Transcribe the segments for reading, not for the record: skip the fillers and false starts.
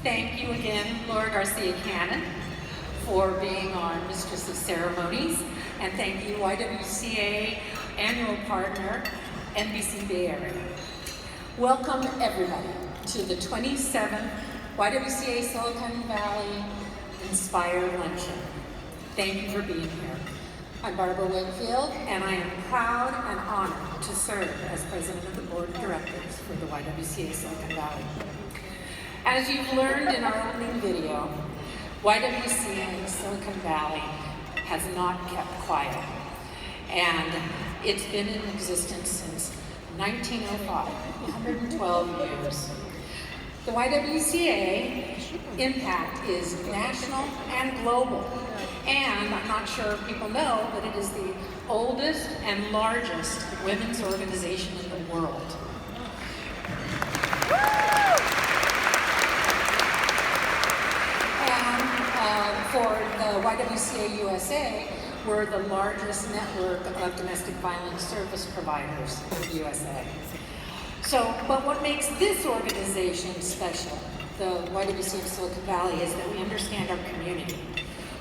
Thank you again, Laura Garcia Cannon, for being our Mistress of Ceremonies, and thank you, YWCA annual partner, NBC Bay Area. Welcome everybody to the 27th YWCA Silicon Valley Inspired Luncheon. Thank you for being here. I'm Barbara Wakefield, and I am proud and honored to serve as President of the Board of Directors for the YWCA Silicon Valley. As you've learned in our opening video, YWCA Silicon Valley has not kept quiet, and it's been in existence since 1905, 112 years. The YWCA impact is national and global, and I'm not sure if people know, but it is the oldest and largest women's organization in the world. For the YWCA USA, we're the largest network of domestic violence service providers in the USA. So, but what makes this organization special, the YWCA of Silicon Valley, is that we understand our community.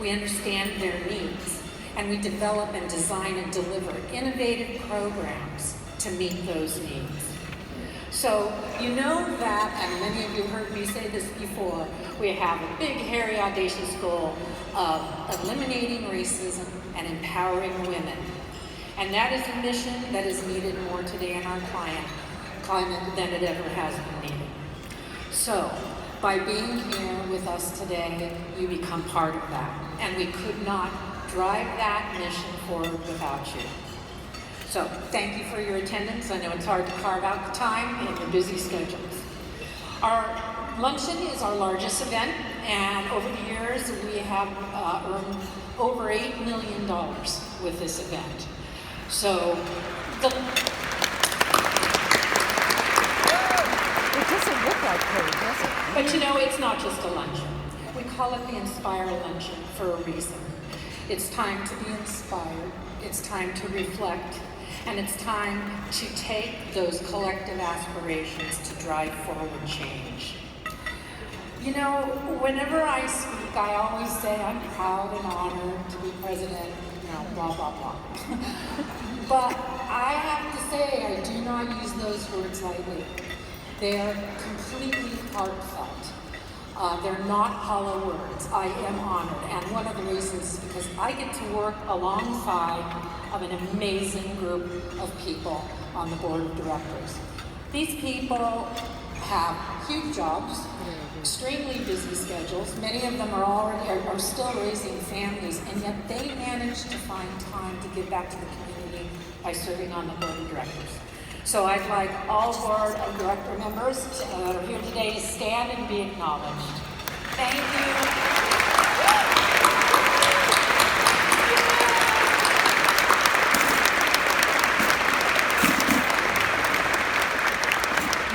We understand their needs, and we develop and design and deliver innovative programs to meet those needs. So you know that, and many of you heard me say this before, we have a big, hairy, audacious goal of eliminating racism and empowering women. And that is a mission that is needed more today in our climate than it ever has been needed. So by being here with us today, you become part of that. And we could not drive that mission forward without you. So thank you for your attendance. I know it's hard to carve out the time in your busy schedules. Our luncheon is our largest event, and over the years we have earned over $8 million with this event. So it doesn't look like food, does it? But you know, it's not just a luncheon. We call it the Inspire Luncheon for a reason. It's time to be inspired. It's time to reflect. And it's time to take those collective aspirations to drive forward change. You know, whenever I speak, I always say I'm proud and honored to be president, you know, blah, blah, blah. But I have to say, I do not use those words lightly. They are completely heartfelt. They're not hollow words. I am honored, and one of the reasons is because I get to work alongside of an amazing group of people on the board of directors. These people have huge jobs, extremely busy schedules. Many of them are still raising families, and yet they manage to find time to give back to the community by serving on the board of directors. So I'd like all board of director members that are here today to stand and be acknowledged. Thank you.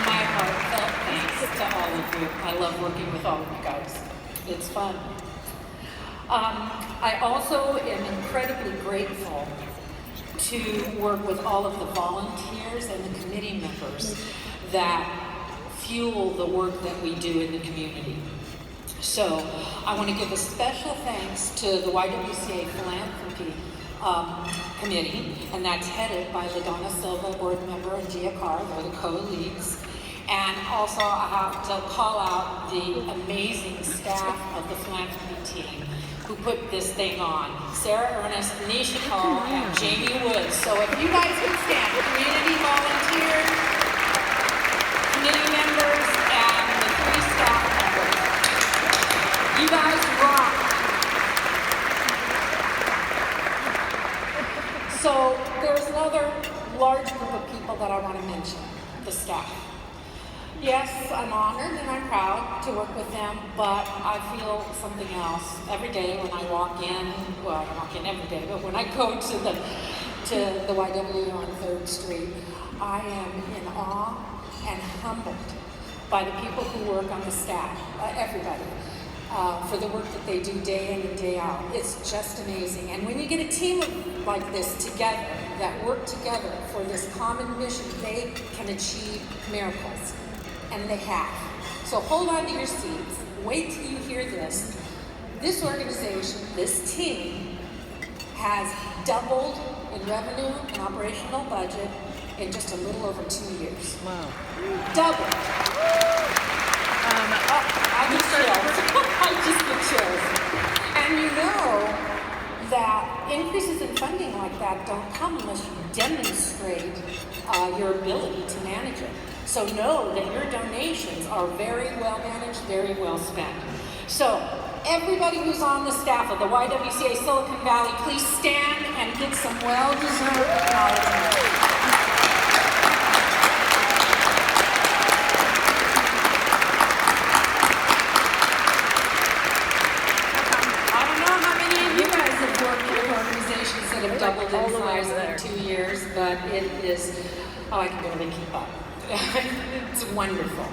My heartfelt thanks to all of you. I love working with all of you guys. It's fun. I also am incredibly grateful to work with all of the volunteers and the committee members that fuel the work that we do in the community. So I want to give a special thanks to the YWCA Philanthropy Committee, and that's headed by LaDonna Silva, board member, and Gia Carr, they're the co-leads. And also I have to call out the amazing staff of the philanthropy team who put this thing on. Sarah Ernest, Nisha Call, and Jamie Woods. So if you guys can stand, community volunteers, committee members, and the 3 staff members. You guys rock. So there's another large group of people that I want to mention, the staff. Yes, I'm honored and I'm proud to work with them, but I feel something else. Every day when I walk in, well, I don't walk in every day, but when I go to the YW on 3rd Street, I am in awe and humbled by the people who work on the staff, everybody, for the work that they do day in and day out. It's just amazing. And when you get a team like this together, that work together for this common mission, they can achieve miracles. And they have. So hold on to your seats. Wait till you hear this. This organization, this team, has doubled in revenue and operational budget in just a little over 2 years. Wow. Doubled. I just chills. I just get chills. And you know that increases in funding like that don't come unless you demonstrate your ability to manage it. So know that your donations are very well managed, very well spent. So everybody who's on the staff of the YWCA Silicon Valley, please stand and get some well-deserved acknowledgement. Have doubled in size in 2 years, but it is, I can barely keep up. It's wonderful.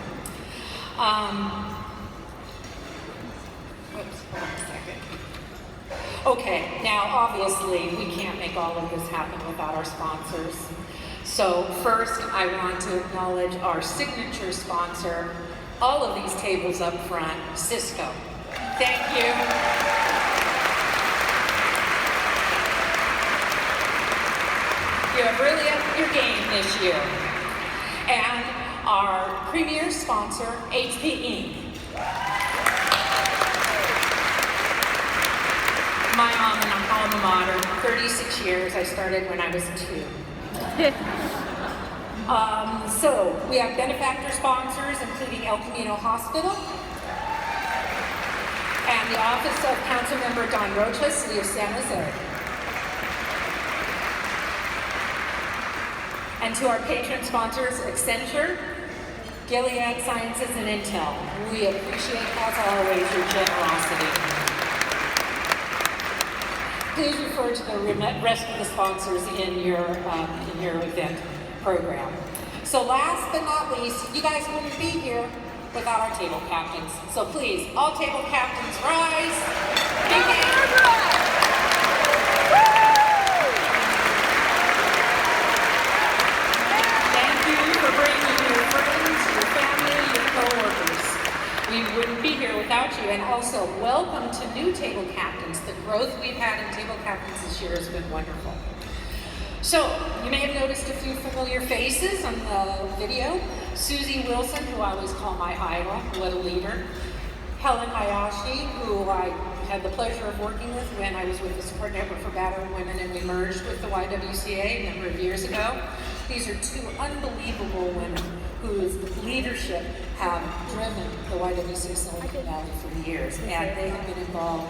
Oops, hold on a second. Okay, now obviously we can't make all of this happen without our sponsors. So first I want to acknowledge our signature sponsor, all of these tables up front, Cisco. Thank you. You have really upped your game this year. And our premier sponsor, HPE. My alma mater, 36 years. I started when I was 2. So we have benefactor sponsors, including El Camino Hospital, and the Office of Councilmember Don Rocha, City of San Jose. And to our patron sponsors, Accenture, Gilead Sciences, and Intel. We appreciate, as always, your generosity. Please refer to the rest of the sponsors in your event program. So last but not least, you guys wouldn't be here without our table captains. So please, all table captains, rise. We wouldn't be here without you. And also, welcome to new table captains. The growth we've had in table captains this year has been wonderful. So, you may have noticed a few familiar faces on the video. Susie Wilson, who I always call my idol, what a leader. Helen Hayashi, who I had the pleasure of working with when I was with the Support Network for Battered Women and we merged with the YWCA a number of years ago. These are two unbelievable women whose leadership have driven the YWCA Silicon Valley for years, and they have been involved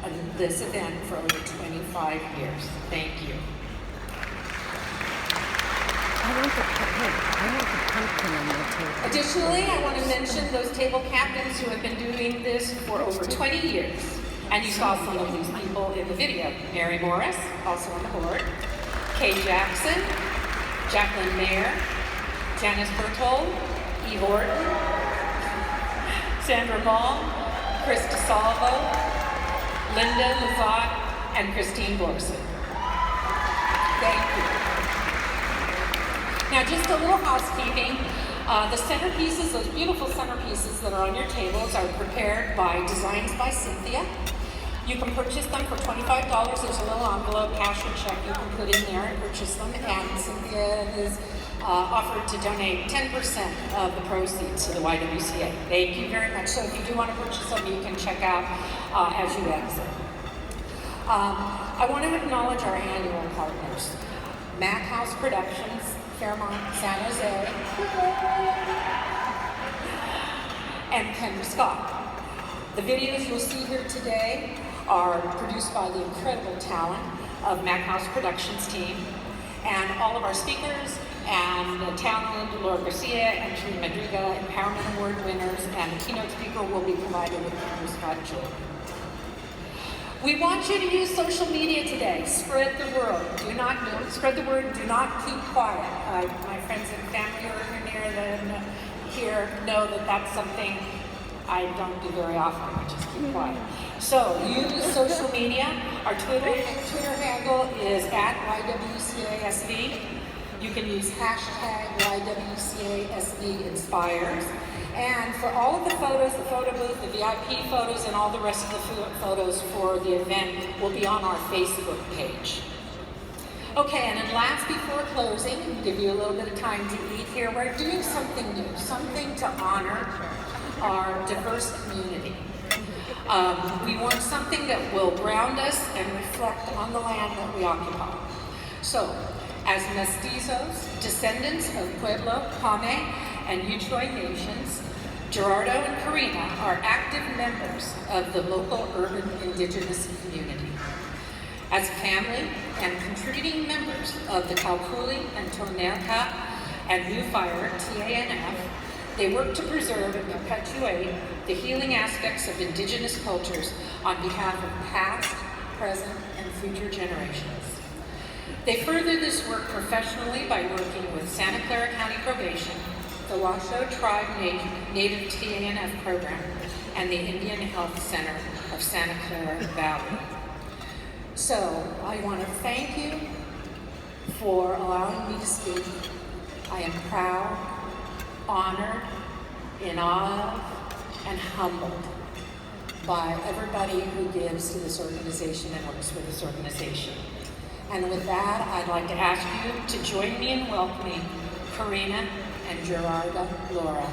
in this event for over 25 years. Thank you. Additionally, I want to mention those table captains who have been doing this for over 20 years. And you saw some of these people in the video. Mary Morris, also on the board. Kay Jackson, Jacqueline Mayer, Janice Berthold, Eve Orton, Sandra Ball, Chris DeSalvo, Linda Lazat, and Christine Borson. Thank you. Now, just a little housekeeping. The centerpieces, those beautiful centerpieces that are on your tables, are prepared by Designs by Cynthia. You can purchase them for $25. There's a little envelope, cash or check you can put in there and purchase them. And Cynthia has offered to donate 10% of the proceeds to the YWCA. Thank you very much. So if you do want to purchase them, you can check out as you exit. I want to acknowledge our annual partners. Mac House Productions, Fairmont, San Jose, and Kendra Scott. The videos you'll see here today are produced by the incredible talent of Mac House Productions team, and all of our speakers and the talented Laura Garcia and Trina Madriga, Empowerment Award winners, and the keynote speaker will be provided with Kendra Scott Jewelry. We want you to use social media today. Spread the word. Spread the word. Do not keep quiet. My friends and family who are near them here know that that's something I don't do very often. I just keep quiet. So use social media. Our Twitter handle is @YWCA SV. You can use hashtag YWCA Inspires. And for all of the photos, the photo booth, the VIP photos, and all the rest of the photos for the event will be on our Facebook page. Okay, and then last before closing, give you a little bit of time to eat here, we're doing something new, something to honor our diverse community. We want something that will ground us and reflect on the land that we occupy. So, as mestizos, descendants of Pueblo, Pame, and Yuchoy nations, Gerardo and Karina are active members of the local urban indigenous community. As a family and contributing members of the Calculi and Tonelca and New Fire TANF, they work to preserve and perpetuate the healing aspects of indigenous cultures on behalf of past, present, and future generations. They further this work professionally by working with Santa Clara County Probation, the Washoe Tribe Native TANF Program, and the Indian Health Center of Santa Clara Valley. So, I want to thank you for allowing me to speak. I am proud, honored, in awe of, and humbled by everybody who gives to this organization and works for this organization. And with that, I'd like to ask you to join me in welcoming Karina and Gerardo Laura.